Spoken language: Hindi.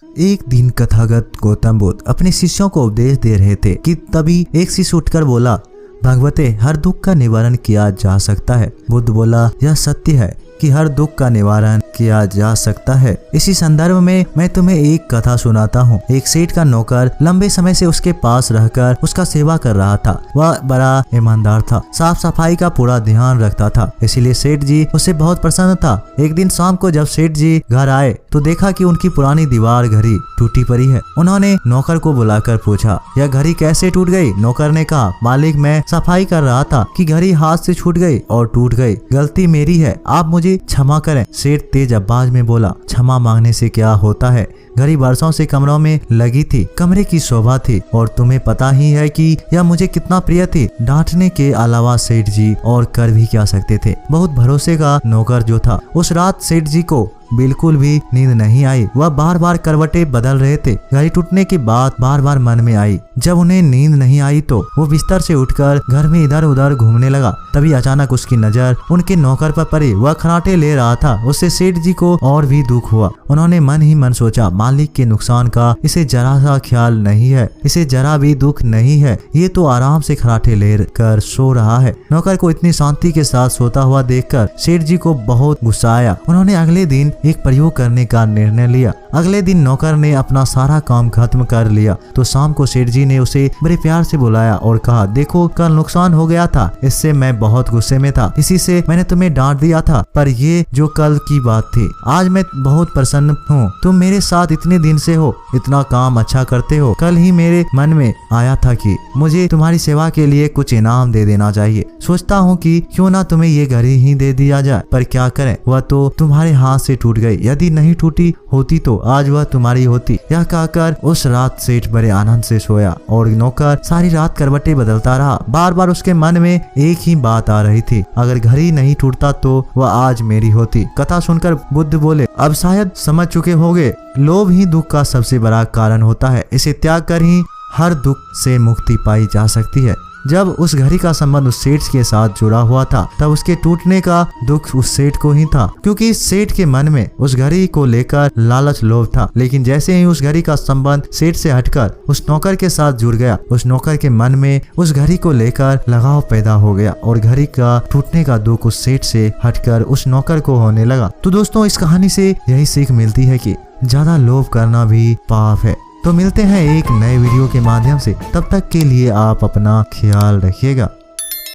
एक दिन कथागत गौतम बुद्ध अपने शिष्यों को उपदेश दे रहे थे कि तभी एक शिष्य उठकर बोला, भगवते, हर दुख का निवारण किया जा सकता है। बुद्ध बोला, यह सत्य है कि हर दुख का निवारण किया जा सकता है। इसी संदर्भ में मैं तुम्हें एक कथा सुनाता हूँ। एक सेठ का नौकर लंबे समय से उसके पास रहकर उसका सेवा कर रहा था। वह बड़ा ईमानदार था, साफ सफाई का पूरा ध्यान रखता था, इसीलिए सेठ जी उससे बहुत प्रसन्न था। एक दिन शाम को जब सेठ जी घर आए तो देखा कि उनकी पुरानी दीवार घड़ी टूटी पड़ी है। उन्होंने नौकर को बुलाकर पूछा, यह घड़ी कैसे टूट गई? नौकर ने कहा, मालिक, मैं सफाई कर रहा था कि घड़ी हाथ से छूट गई और टूट गई। गलती मेरी है, आप मुझे क्षमा करें। सेठ तेज आवाज में बोला, क्षमा मांगने से क्या होता है? घड़ी वर्षों से कमरों में लगी थी, कमरे की शोभा थी और तुम्हें पता ही है कि यह मुझे कितना प्रिय थी। डांटने के अलावा सेठ जी और कर भी क्या सकते थे। बहुत भरोसे का नौकर जो था। उस रात सेठ जी को बिल्कुल भी नींद नहीं आई। वह बार बार करवटें बदल रहे थे। घड़ी टूटने की बात बार बार मन में आई। जब उन्हें नींद नहीं आई तो वो बिस्तर से उठकर घर में इधर उधर घूमने लगा। तभी अचानक उसकी नजर उनके नौकर पर पड़ी। वह खराटे ले रहा था। उससे सेठ जी को और भी दुख हुआ। उन्होंने मन ही मन सोचा, मालिक के नुकसान का इसे जरा सा ख्याल नहीं है, इसे जरा भी दुख नहीं है। ये तो आराम से खराटे ले कर सो रहा है। नौकर को इतनी शांति के साथ सोता हुआ देखकर सेठ जी को बहुत गुस्सा आया। उन्होंने अगले दिन एक प्रयोग करने का निर्णय लिया। अगले दिन नौकर ने अपना सारा काम खत्म कर लिया तो शाम को सेठ जी ने उसे बड़े प्यार से बुलाया और कहा, देखो, कल नुकसान हो गया था, इससे मैं बहुत गुस्से में था, इसी से मैंने तुम्हें डांट दिया था, पर ये जो कल की बात थी। आज मैं बहुत प्रसन्न हूँ। तुम मेरे साथ इतने दिन से हो, इतना काम अच्छा करते हो। कल ही मेरे मन में आया था कि मुझे तुम्हारी सेवा के लिए कुछ इनाम दे देना चाहिए। सोचता हूँ कि क्यों ना तुम्हें ये घड़ी ही दे दिया जाए, पर क्या करें, वह तो तुम्हारे हाथ से टूट गई। यदि नहीं टूटी होती तो आज वह तुम्हारी होती। यह कहकर उस रात सेठ बड़े आनंद से सोया और नौकर सारी रात करवटें बदलता रहा। बार बार उसके मन में एक ही बात आ रही थी, अगर घड़ी नहीं टूटता तो वह आज मेरी होती। कथा सुनकर बुद्ध बोले, अब शायद समझ चुके होंगे, लोभ ही दुख का सबसे बड़ा कारण होता है। इसे त्याग कर ही हर दुख से मुक्ति पाई जा सकती है। जब उस घड़ी का संबंध उस सेठ के साथ जुड़ा हुआ था तब उसके टूटने का दुख उस सेठ को ही था, क्योंकि सेठ के मन में उस घड़ी को लेकर लालच लोभ था। लेकिन जैसे ही उस घड़ी का संबंध सेठ से हटकर उस नौकर के साथ जुड़ गया, उस नौकर के मन में उस घड़ी को लेकर लगाव पैदा हो गया और घड़ी का टूटने का दुख उस सेठ से हटकर उस नौकर को होने लगा। तो दोस्तों, इस कहानी से यही सीख मिलती है कि ज्यादा लोभ करना भी पाप है। तो मिलते हैं एक नए वीडियो के माध्यम से, तब तक के लिए आप अपना ख्याल रखिएगा।